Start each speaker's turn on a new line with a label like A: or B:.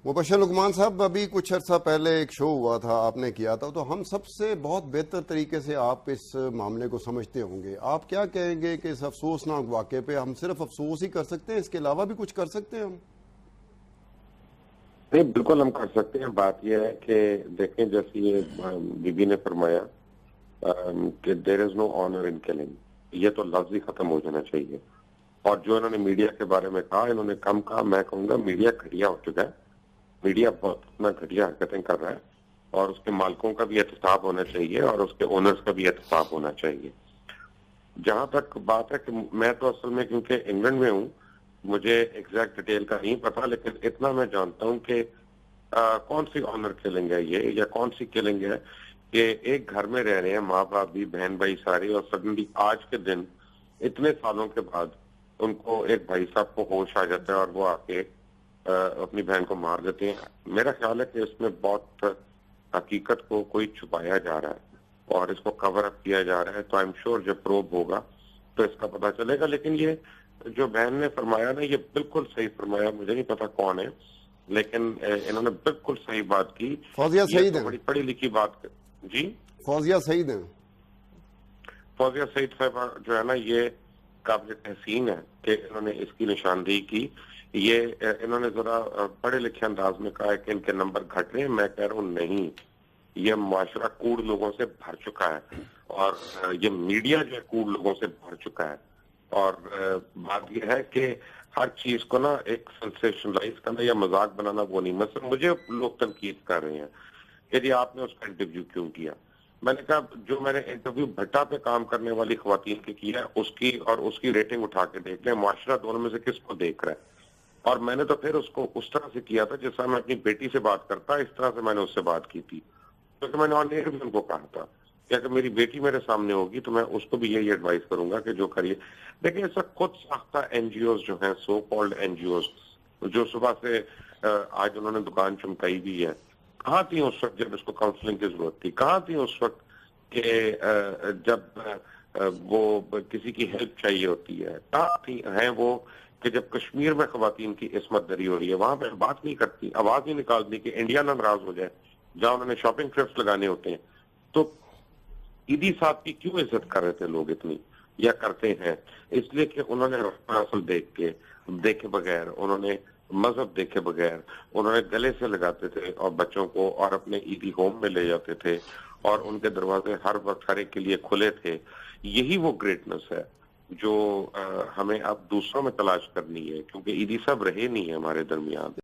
A: مبشر لقمان صاحب، ابھی کچھ عرصہ پہلے ایک شو ہوا تھا، آپ نے کیا تھا، تو ہم سب سے بہت بہتر طریقے سے آپ اس معاملے کو سمجھتے ہوں گے. آپ کیا کہیں گے کہ اس افسوسناک واقعے پہ ہم صرف افسوس ہی کر سکتے ہیں، اس کے علاوہ بھی کچھ کر سکتے ہیں ہم؟
B: نہیں، بالکل ہم کر سکتے ہیں. بات یہ ہے کہ دیکھیں، جیسے یہ بی بی نے فرمایا کہ دیر از نو آنر ان کلنگ، یہ تو لفظ ہی ختم ہو جانا چاہیے. اور جو انہوں نے میڈیا کے بارے میں کہا، انہوں نے کم کہا. میں کہوں گا میڈیا گھٹیا ہو چکا ہے. میڈیا بہت اپنا گھٹیا حرکتیں کر رہا ہے، اور اس کے مالکوں کا بھی احتساب ہونا چاہیے اور اس کے اونرز کا بھی احتساب ہونا چاہیے. جہاں تک بات ہے کہ میں تو اصل میں کیونکہ انگلینڈ میں ہوں، مجھے ایگزیکٹ ڈیٹیل کا نہیں پتا، لیکن اتنا میں جانتا ہوں کہ کون سی آنر کلنگ ہے یہ، یا کون سی کلنگ ہے کہ ایک گھر میں رہ رہے ہیں، ماں باپ بھی، بہن بھائی سارے، اور سڈنلی آج کے دن اتنے سالوں کے بعد ان کو ایک بھائی صاحب کو ہوش آ جاتا ہے اور وہ آ کے اپنی بہن کو مار دیتے ہیں. میرا خیال ہے کہ اس میں بہت حقیقت کو کوئی چھپایا جا رہا ہے اور اس کو کور اپ کیا جا رہا ہے. تو آئی ایم شیور جب پروب ہوگا تو اس کا پتہ چلے گا. لیکن یہ جو بہن نے فرمایا نا، یہ بالکل صحیح فرمایا. مجھے نہیں پتا کون ہے، لیکن انہوں نے بالکل صحیح بات کی.
A: فوزیہ
B: یہ
A: سعید
B: تو
A: ہیں.
B: بڑی پڑھی لکھی بات. جی،
A: فوزیہ سعید ہیں.
B: فوزیہ سعید صاحبہ جو ہے نا، یہ قابل تحسین ہے کہ انہوں نے اس کی نشاندہی کی. یہ انہوں نے ذرا پڑھے لکھے انداز میں کہا ہے کہ ان کے نمبر گھٹ رہے ہیں. میں کہہ رہا ہوں نہیں، یہ معاشرہ کوڑ لوگوں سے بھر چکا ہے، اور یہ میڈیا جو ہے کوڑ لوگوں سے بھر چکا ہے. اور بات یہ ہے کہ ہر چیز کو نا ایک سنسیشنلائز کرنا یا مذاق بنانا وہ نہیں. مثلا مجھے لوگ تنقید کر رہے ہیں کہ جی آپ نے اس کا انٹرویو کیوں کیا. میں نے کہا جو میں نے انٹرویو بھٹا پہ کام کرنے والی خواتین کی کیا ہے، اس کی اور اس کی ریٹنگ اٹھا کے دیکھ لیں، معاشرہ دونوں میں سے کس کو دیکھ رہا ہے. اور میں نے تو پھر اس کو اس طرح سے کیا تھا جس طرح میں اپنی بیٹی سے بات کرتا، اس طرح سے میں نے اس سے بات کی تھی. کیونکہ میں نے آن ایئر بھی ان کو کہا تھا کہ اگر میری بیٹی میرے سامنے ہوگی تو میں اس کو بھی یہی ایڈوائز کروں گا کہ جو کریے. دیکھیں، ایسا خود ساختہ این جی اوز جو ہیں، so called N G Os, جو صبح سے آج انہوں نے دکان چمکائی بھی ہے، کہاں تھی اس وقت جب اس کو کاؤنسلنگ کی ضرورت تھی؟ کہاں تھی اس وقت کہ جب وہ کسی کی ہیلپ چاہیے ہوتی ہے؟ کہاں تھی ہیں وہ کہ جب کشمیر میں خواتین کی عصمت دری ہو رہی ہے وہاں پہ بات نہیں کرتی، آواز نہیں نکالتی کہ انڈیا نہ ناراض ہو جائے، جہاں انہوں نے شاپنگ ٹرپس لگانے ہوتے ہیں. تو عیدی صاحب کی کیوں عزت کر رہے تھے لوگ اتنی، یا کرتے ہیں؟ اس لیے کہ انہوں نے رسل دیکھے بغیر، انہوں نے مذہب دیکھے بغیر، انہوں نے گلے سے لگاتے تھے اور بچوں کو، اور اپنے عیدی ہوم میں لے جاتے تھے، اور ان کے دروازے ہر وقت ہر ایک کے لیے کھلے تھے. یہی وہ گریٹنس ہے جو ہمیں اب دوسروں میں تلاش کرنی ہے، کیونکہ عیدی صاحب رہے نہیں ہے ہمارے درمیان.